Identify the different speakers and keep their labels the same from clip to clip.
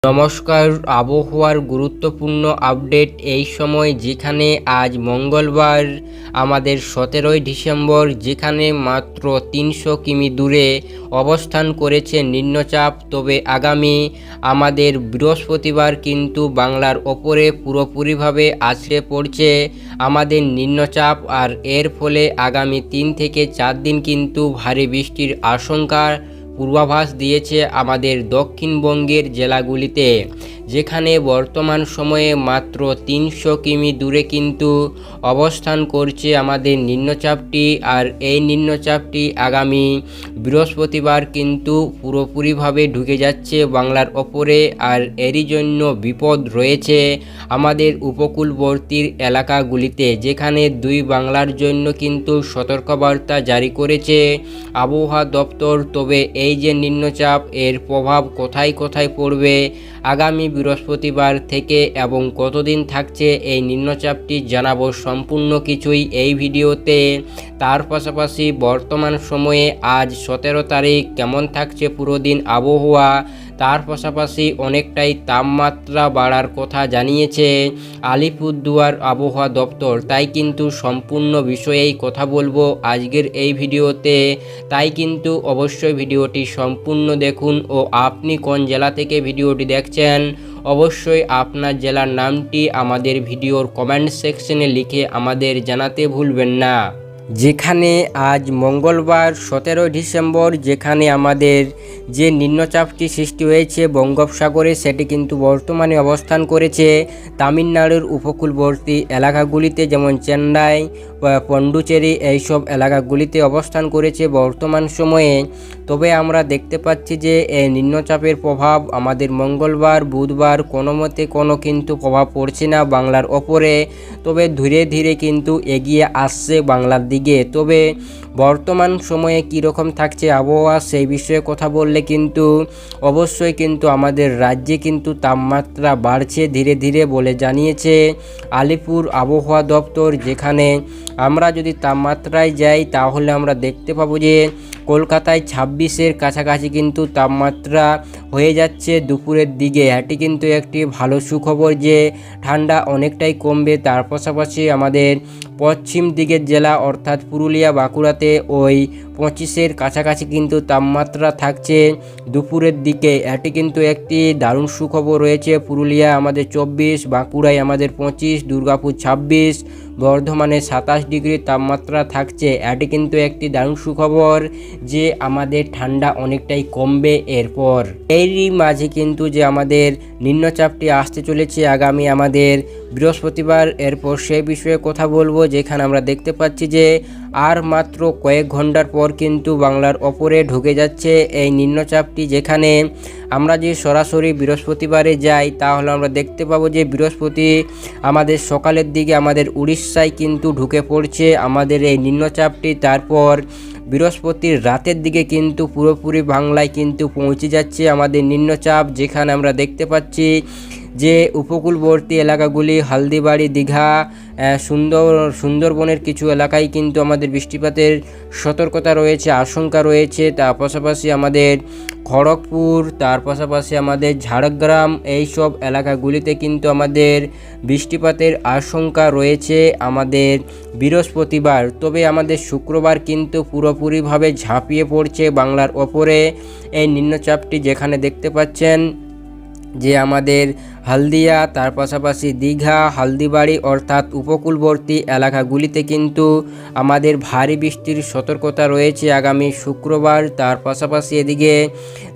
Speaker 1: নমস্কার, আবহাওয়ার গুরুত্বপূর্ণ আপডেট এই সময়, যেখানে আজ মঙ্গলবার আমাদের 17ই ডিসেম্বর, যেখানে মাত্র 300 কিমি দূরে অবস্থান করেছে নিম্নচাপ। তবে আগামী আমাদের বৃহস্পতিবার কিন্তু বাংলার ওপরে পুরোপুরিভাবে আছড়ে পড়ছে আমাদের নিম্নচাপ, আর এর ফলে আগামী 3 থেকে 4 দিন কিন্তু ভারী বৃষ্টির আশঙ্কা পূর্বাভাস দিয়েছে আমাদের দক্ষিণবঙ্গের জেলাগুলিতে, যেখানে বর্তমান সময়ে মাত্র 300 কিমি দূরে কিন্তু অবস্থান করছে আমাদের নিম্নচাপটি। আর এই নিম্নচাপটি আগামী বৃহস্পতিবার কিন্তু পুরোপুরিভাবে ঢুকে যাচ্ছে বাংলার ওপরে, আর এরই জন্য বিপদ রয়েছে আমাদের উপকূলবর্তী এলাকাগুলিতে, যেখানে দুই বাংলার জন্য কিন্তু সতর্কবার্তা জারি করেছে আবহাওয়া দপ্তর। তবে এই যে নিম্নচাপ, এর প্রভাব কোথায় কোথায় পড়বে আগামী বৃহস্পতিবার থেকে এবং কতদিন থাকছে এই নিম্নচাপটি জানাবো সম্পূর্ণ কিছুই এই ভিডিওতে। তার পাশাপাশি বর্তমান সময়ে আজ 17 তারিখ কেমন থাকছে পুরো দিন আবহাওয়া, তার পাশাপাশি অনেকটাই তাপমাত্রা বাড়ার কথা জানিয়েছে আলিপুরদুয়ার আবহাওয়া দপ্তর। তাই কিন্তু সম্পূর্ণ বিষয়েই কথা বলবো আজকের এই ভিডিওতে, তাই কিন্তু অবশ্যই ভিডিওটি সম্পূর্ণ দেখুন। ও আপনি কোন জেলা থেকে ভিডিওটি দেখছেন অবশ্যই আপনার জেলার নামটি আমাদের ভিডিওর কমেন্ট সেকশনে লিখে আমাদের জানাতে ভুলবেন না। যেখানে আজ মঙ্গলবার 17 ডিসেম্বর, যেখানে আমাদের যে নিম্নচাপটি সৃষ্টি হয়েছে বঙ্গোপসাগরে, সেটি কিন্তু বর্তমানে অবস্থান করেছে তামিলনাড়ুর উপকূলবর্তী এলাকাগুলিতে, যেমন চেন্নাই, পন্ডুচেরি এইসব এলাকাগুলিতে অবস্থান করেছে বর্তমান সময়ে। তবে আমরা দেখতে পাচ্ছি যে এই নিম্নচাপের প্রভাব আমাদের মঙ্গলবার বুধবার কোনো মতে কোনো কিন্তু প্রভাব পড়ছে না বাংলার ওপরে, তবে ধীরে ধীরে কিন্তু এগিয়ে আসছে বাংলার দিকে। তবে বর্তমান সময়ে কীরকম থাকছে আবহাওয়া সেই বিষয়ে কথা বললে কিন্তু অবশ্যই কিন্তু আমাদের রাজ্যে কিন্তু তাপমাত্রা বাড়ছে ধীরে ধীরে বলে জানিয়েছে আলিপুর আবহাওয়া দপ্তর। যেখানে আমরা যদি তাপমাত্রায় যাই তাহলে আমরা দেখতে পাবো যে কলকাতায় 26-এর কাছাকাছি কিন্তু তাপমাত্রা হয়ে যাচ্ছে দুপুরের দিকে। এটি কিন্তু একটি ভালো সুখবর যে ঠান্ডা অনেকটাই কমবে। তার পাশাপাশি আমাদের পশ্চিম দিকের জেলা অর্থাৎ পুরুলিয়া বাঁকুড়াতে ওই 25-এর কাছাকাছি কিন্তু তাপমাত্রা থাকছে দুপুরের দিকে। এটি কিন্তু একটি দারুণ সুখবর রয়েছে। পুরুলিয়া আমাদের 24, বাঁকুড়ায় আমাদের 25, দুর্গাপুর 26, বর্ধমানে 27 ডিগ্রি তাপমাত্রা থাকছে। এটি কিন্তু একটি দারুণ সুখবর যে আমাদের ঠান্ডা অনেকটাই কমবে এরপর। এরই মাঝে কিন্তু যে আমাদের নিম্নচাপটি আসতে চলেছে আগামী আমাদের বৃহস্পতিবার, এরপর সেই বিষয়ে কথা বলবো। যেখানে আমরা দেখতে পাচ্ছি যে আর মাত্র কয়েক ঘন্টার পর কিন্তু বাংলার ওপরে ঢুকে যাচ্ছে এই নিম্নচাপটি। যেখানে আমরা যে সরাসরি বৃহস্পতিবারে যাই তাহলে আমরা দেখতে পাবো যে বৃহস্পতি আমাদের সকালের দিকে আমাদের উড়িষ্যায় কিন্তু ঢুকে পড়ছে আমাদের এই নিম্নচাপটি। তারপর বৃহস্পতির রাতের দিকে কিন্তু পুরোপুরি বাংলায় কিন্তু পৌঁছে যাচ্ছে আমাদের নিম্নচাপ। যেখানে আমরা দেখতে পাচ্ছি যে উপকূলবর্তী এলাকাগুলি হলদিবাড়ি, দীঘা, সুন্দরবনের কিছু এলাকায় কিন্তু আমাদের বৃষ্টিপাতের সতর্কতা রয়েছে, আশঙ্কা রয়েছে। তার পাশাপাশি আমাদের খড়গপুর, তার পাশাপাশি আমাদের ঝাড়গ্রাম এইসব এলাকাগুলিতে কিন্তু আমাদের বৃষ্টিপাতের আশঙ্কা রয়েছে আমাদের বৃহস্পতিবার। তবে আমাদের শুক্রবার কিন্তু পুরোপুরিভাবে ঝাঁপিয়ে পড়ছে বাংলার ওপরে এই নিম্নচাপটি। যেখানে দেখতে পাচ্ছেন যে আমাদের হলদিয়া, তার পাশাপাশি দীঘা, হলদিবাড়ি অর্থাৎ উপকূলবর্তী এলাকাগুলিতে কিন্তু আমাদের ভারী বৃষ্টির সতর্কতা রয়েছে আগামী শুক্রবার। তার পাশাপাশি এদিকে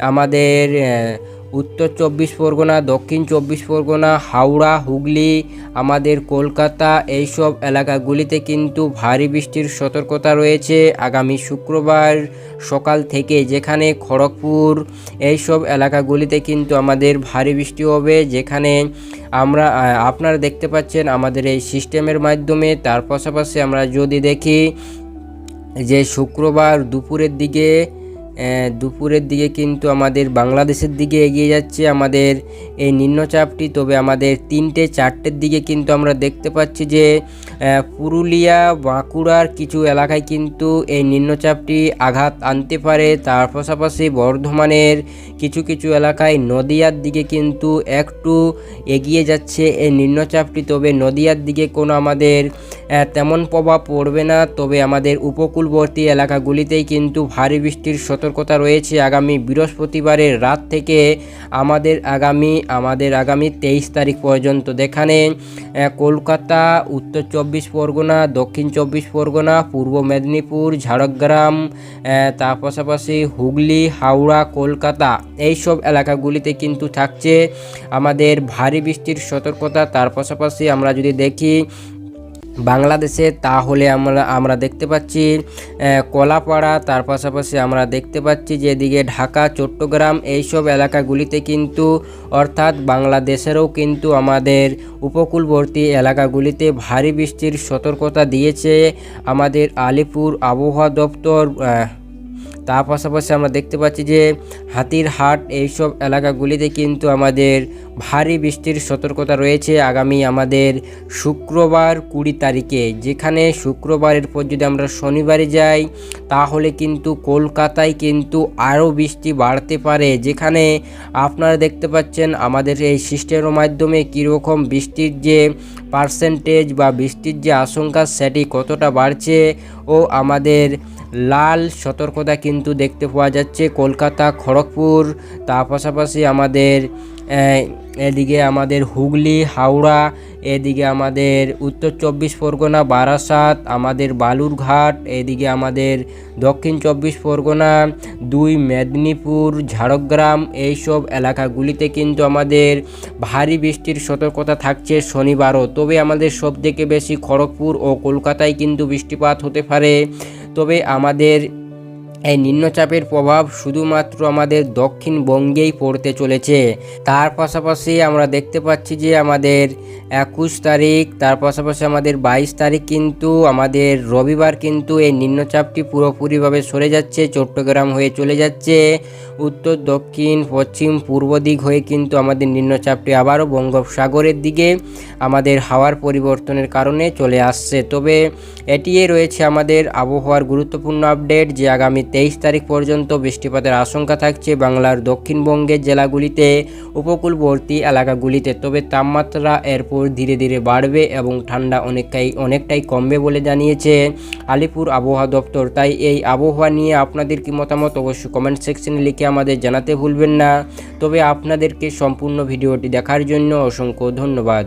Speaker 1: আমাদের উত্তর 24 পরগনা, দক্ষিণ 24 পরগনা, হাওড়া, হুগলি, আমাদের কলকাতা এইসব এলাকাগুলিতে কিন্তু ভারী বৃষ্টির সতর্কতা রয়েছে আগামী শুক্রবার সকাল থেকে। যেখানে খড়গপুর এইসব এলাকাগুলিতে কিন্তু আমাদের ভারী বৃষ্টি হবে, যেখানে আপনারা দেখতে পাচ্ছেন আমাদের এই সিস্টেমের মাধ্যমে। তার পাশাপাশি আমরা যদি দেখি যে শুক্রবার দুপুরের দিকে দুপুরের দিকে কিন্তু আমাদের বাংলাদেশের দিকে এগিয়ে যাচ্ছে আমাদের এই নিম্নচাপটি। তবে আমাদের 3-4টের দিকে কিন্তু আমরা দেখতে পাচ্ছি যে পুরুলিয়া বাঁকুড়ার কিছু এলাকায় কিন্তু এই নিম্নচাপটি আঘাত আনতে পারে। তার পাশাপাশি বর্ধমানের কিছু কিছু এলাকায় নদিয়ার দিকে কিন্তু একটু এগিয়ে যাচ্ছে এই নিম্নচাপটি। তবে নদিয়ার দিকে কোনো আমাদের তেমন প্রভাব পড়বে না। তবে আমাদের উপকূলবর্তী এলাকাগুলিতেই কিন্তু ভারী বৃষ্টির সতর্কতা রয়েছে আগামী বৃহস্পতিবারের রাত থেকে আমাদের আগামী 23 তারিখ পর্যন্ত। যেখানে কলকাতা, উত্তর 24 পরগনা, দক্ষিণ 24 পরগনা, পূর্ব মেদিনীপুর, ঝাড়গ্রাম, তার পাশাপাশি হুগলি, হাওড়া, কলকাতা এইসব এলাকাগুলিতে কিন্তু থাকছে আমাদের ভারী বৃষ্টির সতর্কতা। তার পাশাপাশি আমরা যদি দেখি বাংলাদেশে, তাহলে আমরা দেখতে পাচ্ছি কলাপাড়া, তার পাশাপাশি আমরা দেখতে পাচ্ছি যে এদিকে ঢাকা, চট্টগ্রাম এইসব এলাকাগুলিতে কিন্তু অর্থাৎ বাংলাদেশেরও কিন্তু আমাদের উপকূলবর্তী এলাকাগুলিতে ভারী বৃষ্টির সতর্কতা দিয়েছে আমাদের আলিপুর আবহাওয়া দপ্তর। তার পাশাপাশি আমরা দেখতে পাচ্ছি যে হাতিরহাট এইসব এলাকাগুলিতে কিন্তু আমাদের ভারী বৃষ্টির সতর্কতা রয়েছে আগামী আমাদের শুক্রবার 20 তারিখে। যেখানে শুক্রবারের পর যদি আমরা শনিবারে যাই তাহলে কিন্তু কলকাতায় কিন্তু আরও বৃষ্টি বাড়তে পারে। যেখানে আপনারা দেখতে পাচ্ছেন আমাদের এই সিস্টেমের মাধ্যমে কীরকম বৃষ্টির যে পার্সেন্টেজ বা বৃষ্টির যে আশঙ্কা সেটি কতটা বাড়ছে ও আমাদের লাল সতর্কতা কিন্তু দেখতে পাওয়া যাচ্ছে কলকাতা, খড়গপুর, তার পাশাপাশি আমাদের এদিকে আমাদের হুগলি, হাওড়া, এদিকে আমাদের উত্তর 24 পরগনা, বারাসাত, আমাদের বালুরঘাট, এদিকে আমাদের দক্ষিণ 24 পরগনা, 2 মেদিনীপুর, ঝাড়গ্রাম এইসব এলাকাগুলিতে কিন্তু আমাদের ভারী বৃষ্টির সতর্কতা থাকছে শনিবারও। তবে আমাদের সবথেকে বেশি খড়গপুর ও কলকাতায় কিন্তু বৃষ্টিপাত হতে পারে। তবে আমাদের এই নিম্নচাপের প্রভাব শুধুমাত্র আমাদের দক্ষিণবঙ্গেই পড়তে চলেছে। তার পাশাপাশি আমরা দেখতে পাচ্ছি যে আমাদের 21 তারিখ, তার পাশাপাশি আমাদের 22 তারিখ কিন্তু আমাদের রবিবার কিন্তু এই নিম্নচাপটি পুরোপুরিভাবে সরে যাচ্ছে, চট্টগ্রাম হয়ে চলে যাচ্ছে, উত্তর, দক্ষিণ, পশ্চিম, পূর্ব দিক হয়ে কিন্তু আমাদের নিম্নচাপটি আবারও বঙ্গোপসাগরের দিকে আমাদের হাওয়ার পরিবর্তনের কারণে চলে আসছে। তবে এটিই রয়েছে আমাদের আবহাওয়ার গুরুত্বপূর্ণ আপডেট যে আগামী 23 তারিখ পর্যন্ত বৃষ্টিপাতের আশঙ্কা থাকছে বাংলার দক্ষিণবঙ্গের জেলাগুলিতে, উপকূলবর্তী এলাকাগুলিতে। তবে তাপমাত্রা এরপর ধীরে ধীরে বাড়বে এবং ঠান্ডা অনেকটাই কমবে বলে জানিয়েছে আলিপুর আবহাওয়া দপ্তর। তাই এই আবহাওয়া নিয়ে আপনাদের কি মতামত অবশ্যই কমেন্ট সেকশনে লিখে আমাদের জানাতে ভুলবেন না। তবে আপনাদেরকে সম্পূর্ণ ভিডিওটি দেখার জন্য অসংখ্য ধন্যবাদ।